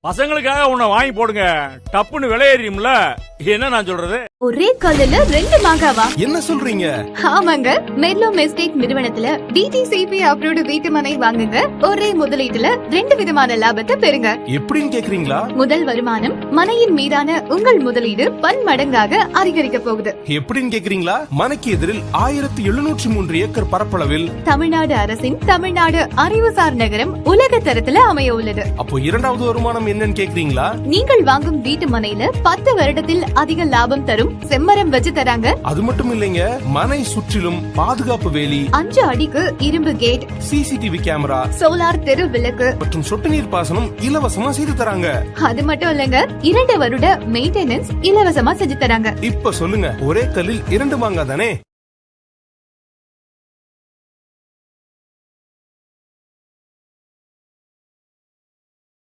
பசங்களுக்காக உன்னை வாங்கி போடுங்க, டப்புன்னு விலையேறியும்ல. என்ன நான் சொல்றது? ஒரே கல்லுல 2 மாங்காவா? என்ன சொல்றீங்க? ஆமாங்க, மெர்லோ எஸ்டேட் நிறுவனத்துல டிடிசிபி அப்ரூவ்டு வீட்டு மனை வாங்குங்க. ஒரே முதலீட்டுல 2 விதமான லாபத்தை பெறுங்க. எப்படின்னு கேக்குறீங்களா? முதல் வருமானம் மனையின் மீதான உங்கள் முதலீடு பன்மடங்காக அதிகரிக்க போகுது. எப்படின்னு கேக்குறீங்களா? மனைக்கு எதிரில் 1703 ஏக்கர் பரப்பளவில் தமிழ்நாடு அரசின் தமிழ்நாடு அறிவுசார் நகரம் உலக தரத்துல அமைய உள்ளது. அப்போ இரண்டாவது வருமானம் என்னன்னு கேக்குறீங்களா? நீங்கள் வாங்கும் வீட்டு மனையில 10 வருடத்தில் அதிக லாபம் தரும் செம்மரம் வச்சு தராங்க. அது மட்டும் இல்லைங்க, மனை சுற்றிலும் பாதுகாப்பு வேலி, 5 அடிக்கு இரும்பு கேட், சிசிடிவி கேமரா, சோலார் தெரு விளக்கு மற்றும் சொட்டு நீர் பாசனம் இலவசமா செய்து தராங்க. அது மட்டும் இல்லங்க, 2 வருட மெயின்டெனன்ஸ் இலவசமா செஞ்சு தராங்க. இப்ப சொல்லுங்க, ஒரே கல்லில் 2 மாங்கா தானே?